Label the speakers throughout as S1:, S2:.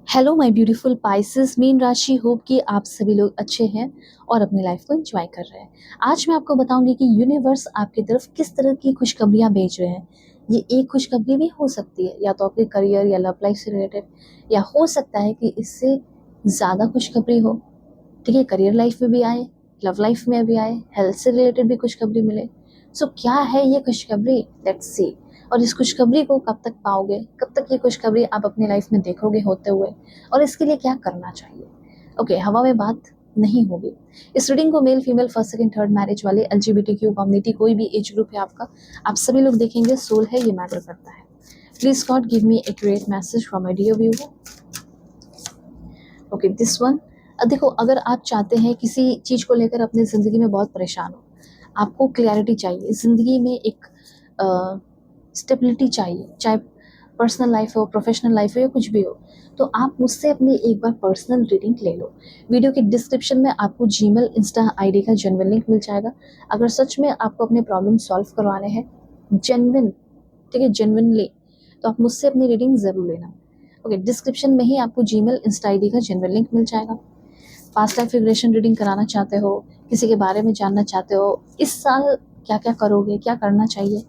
S1: Hello my beautiful Pisces mean राशि। Hope कि आप सभी लोग अच्छे हैं और अपनी लाइफ को एंजॉय कर रहे हैं। आज मैं आपको बताऊंगी कि यूनिवर्स आपकी तरफ किस तरह की खुशखबरियां भेज रहे हैं। ये एक खुशखबरी भी हो सकती है या तो आपके करियर या लव लाइफ से रिलेटेड, या हो सकता है कि इससे ज़्यादा खुशखबरी हो। ठीक है, करियर लाइफ में भी आए, लव लाइफ में भी आए, हेल्थ से रिलेटेड भी खुशखबरी मिले। सो क्या है ये खुशखबरी, लेट्स सी। और इस खुशखबरी को कब तक पाओगे, कब तक ये खुशखबरी आप अपनी लाइफ में देखोगे होते हुए, और इसके लिए क्या करना चाहिए। ओके, हवा में बात नहीं होगी। इस रीडिंग को male female first second third marriage वाले LGBTQ कम्युनिटी, कोई भी एज ग्रुप है आपका, आप सभी लोग देखेंगे। सोल है, ये मैटर करता है। Please God give me a great message from my dear viewer. Okay, this one. देखो, अगर आप चाहते हैं किसी चीज़ को लेकर अपनी ज़िंदगी में बहुत परेशान हो, आपको क्लैरिटी चाहिए ज़िंदगी में, एक स्टेबिलिटी चाहिए, चाहे पर्सनल लाइफ हो, प्रोफेशनल लाइफ हो, या कुछ भी हो, तो आप मुझसे अपनी एक बार पर्सनल रीडिंग ले लो। वीडियो के डिस्क्रिप्शन में आपको जीमेल इंस्टा आईडी का जेन्युइन लिंक मिल जाएगा। अगर सच में आपको अपने प्रॉब्लम सॉल्व करवाने हैं जेन्युइन, ठीक है, जेन्युइनली, तो आप मुझसे अपनी रीडिंग ज़रूर लेना। ओके, डिस्क्रिप्शन में ही आपको जीमेल इंस्टा आईडी का जेन्युइन लिंक मिल जाएगा। पास्ट लाइफ रिग्रेशन रीडिंग कराना चाहते हो, किसी के बारे में जानना चाहते हो, इस साल क्या क्या करोगे, क्या करना चाहिए,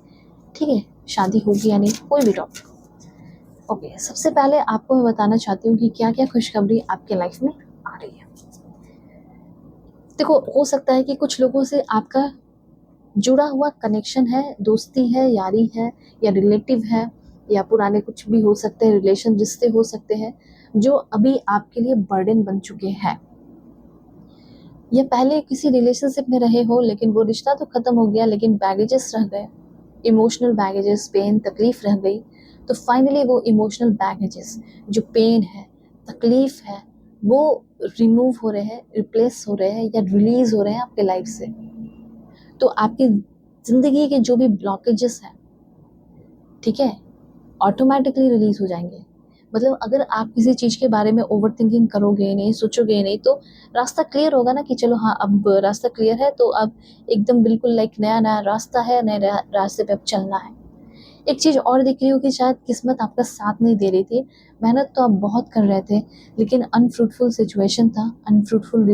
S1: ठीक है, शादी होगी या नहीं, कोई भी टॉपिक। ओके, सबसे पहले आपको मैं बताना चाहती हूँ कि क्या क्या खुशखबरी आपके लाइफ में आ रही है। देखो, हो सकता है कि कुछ लोगों से आपका जुड़ा हुआ कनेक्शन है, दोस्ती है, यारी है, या रिलेटिव है, या पुराने कुछ भी हो सकते हैं, रिलेशन, रिश्ते हो सकते हैं जो अभी आपके लिए बर्डन बन चुके हैं। या पहले किसी रिलेशनशिप में रहे हो, लेकिन वो रिश्ता तो खत्म हो गया, लेकिन बैगेजेस रह गए, इमोशनल बैगेजेस, पेन, तकलीफ रह गई। तो फाइनली वो इमोशनल बैगेजेस, जो पेन है, तकलीफ है, वो रिमूव हो रहे हैं, रिप्लेस हो रहे हैं, या रिलीज हो रहे हैं आपके लाइफ से। तो आपकी ज़िंदगी के जो भी ब्लॉकेजेस हैं, ठीक है, ऑटोमेटिकली रिलीज हो जाएंगे। मतलब अगर आप किसी चीज़ के बारे में ओवर थिंकिंग करोगे नहीं, सोचोगे नहीं, तो रास्ता क्लियर होगा ना, कि चलो हाँ, अब रास्ता क्लियर है, तो अब एकदम बिल्कुल लाइक नया नया रास्ता है, नए रास्ते पे अब चलना है। एक चीज़ और दिख रही हो कि शायद किस्मत आपका साथ नहीं दे रही थी। मेहनत तो आप बहुत कर रहे थे, लेकिन अनफ्रूटफुल सिचुएशन था, अनफ्रूटफुल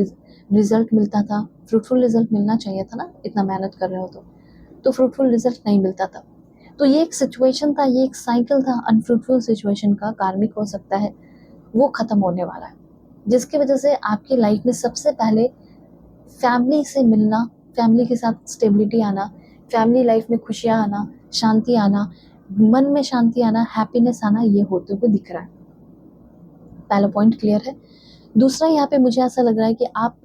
S1: रिजल्ट मिलता था। फ्रूटफुल रिजल्ट मिलना चाहिए था ना, इतना मेहनत कर रहे हो तो फ्रूटफुल रिजल्ट नहीं मिलता था। तो ये एक सिचुएशन था, ये एक साइकिल था अनफ्रूटफुल सिचुएशन का, कार्मिक हो सकता है, वो खत्म होने वाला है। जिसकी वजह से आपकी लाइफ में सबसे पहले फैमिली से मिलना, फैमिली के साथ स्टेबिलिटी आना, फैमिली लाइफ में खुशियाँ आना, शांति आना, मन में शांति आना, हैप्पीनेस आना, ये होते हुए दिख रहा है। पहला पॉइंट क्लियर है। दूसरा, यहाँ पे मुझे ऐसा लग रहा है कि आप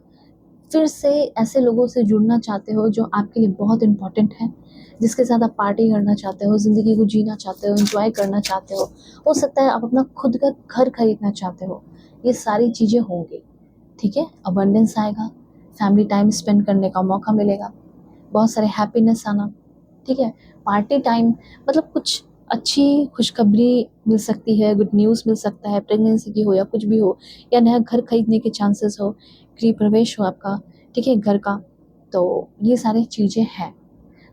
S1: फिर से ऐसे लोगों से जुड़ना चाहते हो जो आपके लिए बहुत इंपॉर्टेंट है, जिसके साथ आप पार्टी करना चाहते हो, ज़िंदगी को जीना चाहते हो, एंजॉय करना चाहते हो सकता है आप अपना खुद का घर खरीदना चाहते हो। ये सारी चीज़ें होंगी, ठीक है, अबंडेंस आएगा, फैमिली टाइम स्पेंड करने का मौका मिलेगा, बहुत सारे हैप्पीनेस आना, ठीक है, पार्टी टाइम, मतलब कुछ अच्छी खुशखबरी मिल सकती है, गुड न्यूज़ मिल सकता है, प्रेगनेंसी की हो या कुछ भी हो, या नया घर खरीदने के चांसेस हो, गृह प्रवेश हो आपका, ठीक है, घर का। तो ये सारी चीज़ें हैं।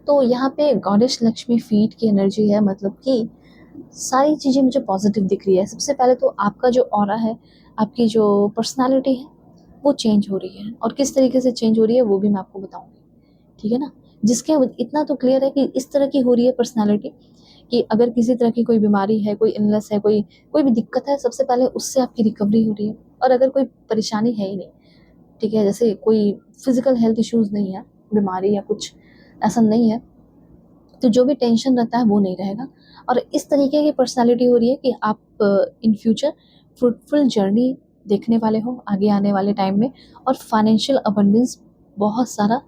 S1: तो यहाँ पे गॉडेस लक्ष्मी फीड की एनर्जी है, मतलब कि सारी चीज़ें मुझे पॉजिटिव दिख रही है। सबसे पहले तो आपका जो ऑरा है, आपकी जो पर्सनालिटी है, वो चेंज हो रही है, और किस तरीके से चेंज हो रही है वो भी मैं आपको बताऊंगी, ठीक है ना। जिसके इतना तो क्लियर है कि इस तरह की हो रही है पर्सनालिटी, कि अगर किसी तरह की कोई बीमारी है, कोई इलनेस है, कोई कोई भी दिक्कत है, सबसे पहले उससे आपकी रिकवरी हो रही है। और अगर कोई परेशानी है ही नहीं, ठीक है, जैसे कोई फिजिकल हेल्थ इश्यूज नहीं है, बीमारी या कुछ ऐसा नहीं है, तो जो भी टेंशन रहता है वो नहीं रहेगा। और इस तरीके की पर्सनालिटी हो रही है कि आप इन फ्यूचर फ्रूटफुल जर्नी देखने वाले हो आगे आने वाले टाइम में, और फाइनेंशियल अबंडेंस बहुत सारा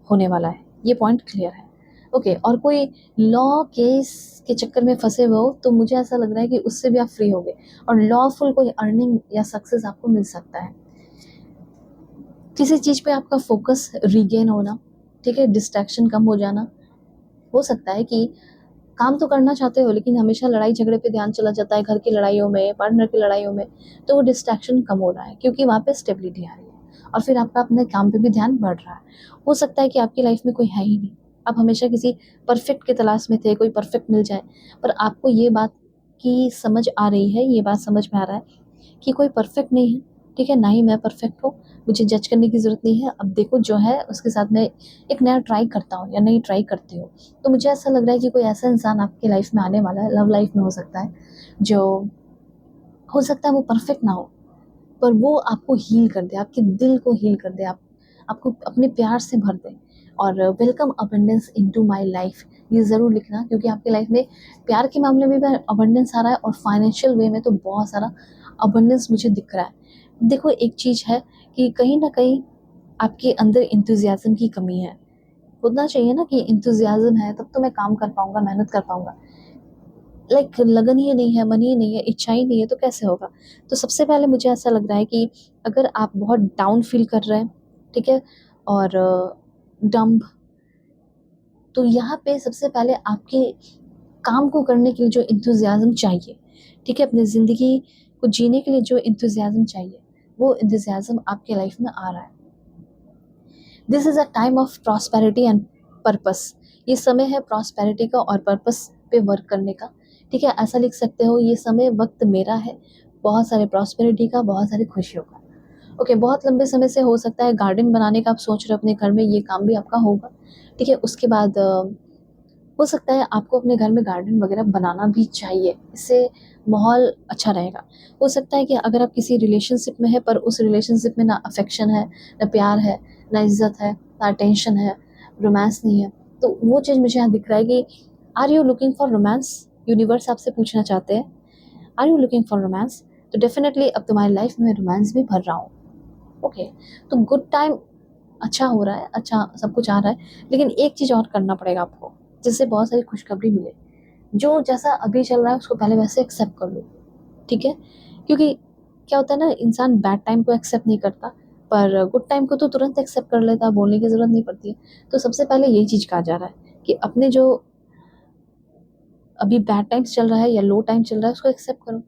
S1: होने वाला है। ये पॉइंट क्लियर है। ओके, और कोई लॉ केस के चक्कर में फंसे हुए हो, तो मुझे ऐसा लग रहा है कि उससे भी आप फ्री होगे, और लॉफुल कोई अर्निंग या सक्सेस आपको मिल सकता है। किसी चीज़ पे आपका फोकस रीगेन होना, ठीक है, डिस्ट्रैक्शन कम हो जाना। हो सकता है कि काम तो करना चाहते हो, लेकिन हमेशा लड़ाई झगड़े पे ध्यान चला जाता है, घर की लड़ाइयों में, पार्टनर की लड़ाइयों में, तो वो डिस्ट्रैक्शन कम हो रहा है, क्योंकि वहाँ पे स्टेबिलिटी आ रही है, और फिर आपका अपने काम पे भी ध्यान बढ़ रहा है। हो सकता है कि आपकी लाइफ में कोई है ही नहीं, आप हमेशा किसी परफेक्ट की तलाश में थे, कोई परफेक्ट मिल जाए, पर आपको ये बात आपकी समझ आ रही है, ये बात समझ में आ रहा है कि कोई परफेक्ट नहीं है, ठीक है? ना ही मैं परफेक्ट हूँ, मुझे जज करने की ज़रूरत नहीं है। अब देखो जो है उसके साथ मैं एक नया ट्राई करता हूँ या नई ट्राई करती हूँ। तो मुझे ऐसा लग रहा है कि कोई ऐसा इंसान आपकी लाइफ़ में आने वाला है, लव लाइफ़ में हो सकता है, जो हो सकता है वो परफेक्ट ना हो, पर वो आपको हील कर दे, आपके दिल को हील कर दे, आपको अपने प्यार से भर दे। और welcome abundance into my life, ये ज़रूर लिखना, क्योंकि आपकी लाइफ में प्यार के मामले में भी अबंडेंस आ रहा है और फाइनेंशियल वे में तो बहुत सारा अबंडेंस मुझे दिख रहा है। देखो एक चीज़ है कि कहीं न कहीं आपके अंदर एंथुसियाज़्म की कमी है। होना चाहिए ना कि एंथुसियाज़्म है तब तो मैं काम कर पाऊँगा, मेहनत कर पाऊँगा। लाइक लगन ही नहीं है, मन ही नहीं है, इच्छा ही नहीं है, तो कैसे होगा? तो सबसे पहले मुझे ऐसा लग रहा है कि अगर आप बहुत डाउन फ़ील कर रहे हैं, ठीक है? और डम्ब, तो यहाँ पे सबसे पहले आपके काम को करने के लिए जो एंथुसियाज़्म चाहिए, ठीक है? अपनी ज़िंदगी को जीने के लिए जो एंथुसियाज़्म चाहिए, वो एंथुसियाज़्म आपके लाइफ़ में आ रहा है। This is a time of prosperity and purpose. ये समय है प्रॉस्पेरिटी का और पर्पस पे वर्क करने का, ठीक है? ऐसा लिख सकते हो, ये समय वक्त मेरा है, बहुत सारे प्रॉस्पेरिटी का, बहुत सारी खुशियों का। ओके, बहुत लंबे समय से हो सकता है गार्डन बनाने का आप सोच रहे हो अपने घर में, ये काम भी आपका होगा, ठीक है? उसके बाद हो सकता है आपको अपने घर में गार्डन वगैरह बनाना भी चाहिए, इससे माहौल अच्छा रहेगा। हो सकता है कि अगर आप किसी रिलेशनशिप में हैं, पर उस रिलेशनशिप में ना अफेक्शन है, ना प्यार है, ना इज़्ज़त है, ना अटेंशन है, रोमांस नहीं है, तो वो चीज़ मुझे यहाँ दिख रहा है कि are you looking for romance? Universe आपसे पूछना चाहते हैं, are you looking for romance? तो डेफ़िनेटली अब तुम्हारी लाइफ़ में रोमांस भी भर रहा हूँ। ओके, तो गुड टाइम अच्छा हो रहा है, अच्छा सब कुछ आ रहा है, लेकिन एक चीज़ और करना पड़ेगा आपको, जिससे बहुत सारी खुशखबरी मिले। जो जैसा अभी चल रहा है उसको पहले वैसे एक्सेप्ट कर लो, ठीक है? क्योंकि क्या होता है ना, इंसान बैड टाइम को एक्सेप्ट नहीं करता, पर गुड टाइम को तो तुरंत एक्सेप्ट कर लेता है, बोलने की ज़रूरत नहीं पड़ती है। तो सबसे पहले यही चीज़ कहा जा रहा है कि अपने जो अभी बैड टाइम्स चल रहा है या लो टाइम चल रहा है उसको एक्सेप्ट करो,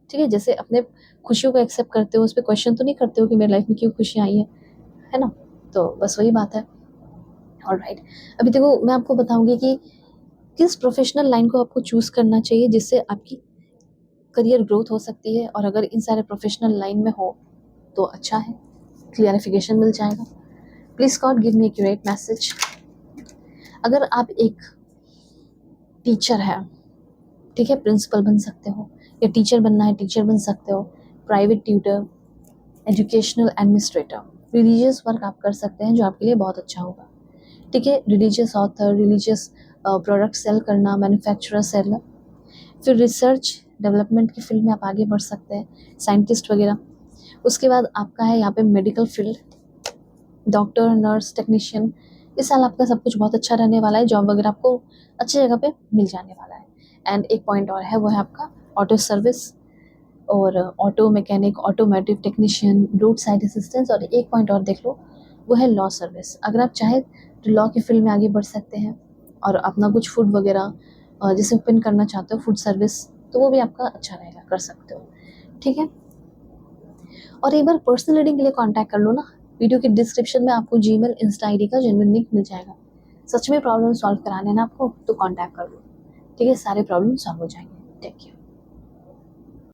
S1: ठीक है? जैसे अपने खुशियों को एक्सेप्ट करते हो, उस पे क्वेश्चन तो नहीं करते हो कि मेरी लाइफ में क्यों खुशियाँ आई हैं, है ना? तो बस वही बात है। ऑलराइट, अभी देखो मैं आपको बताऊँगी कि किस प्रोफ़ेशनल लाइन को आपको चूज़ करना चाहिए जिससे आपकी करियर ग्रोथ हो सकती है, और अगर इन सारे प्रोफ़ेशनल लाइन में हो तो अच्छा है, क्लियरिफिकेशन मिल जाएगा। Please God give me accurate message. अगर आप एक टीचर हैं, ठीक है? प्रिंसिपल बन सकते हो, या टीचर बनना है टीचर बन सकते हो, private tutor, educational administrator, religious work आप कर सकते हैं जो आपके लिए बहुत अच्छा होगा, ठीक है? Religious author, religious product sale करना, मैन्युफैक्चरर सेलर, फिर रिसर्च डेवलपमेंट की फील्ड में आप आगे बढ़ सकते हैं, साइंटिस्ट वगैरह। उसके बाद आपका है यहाँ पे medical field, doctor, nurse, technician. इस साल आपका सब कुछ बहुत अच्छा रहने वाला है, जॉब वगैरह आपको अच्छी जगह पे मिल जाने वाला है। एंड एक पॉइंट और है, वो है आपका ऑटो सर्विस और auto mechanic, automotive technician, road side assistance, और एक पॉइंट और देख लो, वो है लॉ सर्विस। अगर आप चाहें तो लॉ की फील्ड में आगे बढ़ सकते हैं और अपना कुछ फूड वगैरह जैसे ओपन करना चाहते हो, फूड सर्विस, तो वो भी आपका अच्छा रहेगा, कर सकते हो, ठीक है? और एक बार पर्सनल रीडिंग के लिए कांटेक्ट कर लो ना, वीडियो के डिस्क्रिप्शन में आपको जीमेल, इंस्टा आईडी का जेन्युइन लिंक मिल जाएगा। सच में प्रॉब्लम सॉल्व कराने ना आपको, तो कांटेक्ट कर लो, ठीक है? सारे प्रॉब्लम सॉल्व हो जाएंगे। Take care.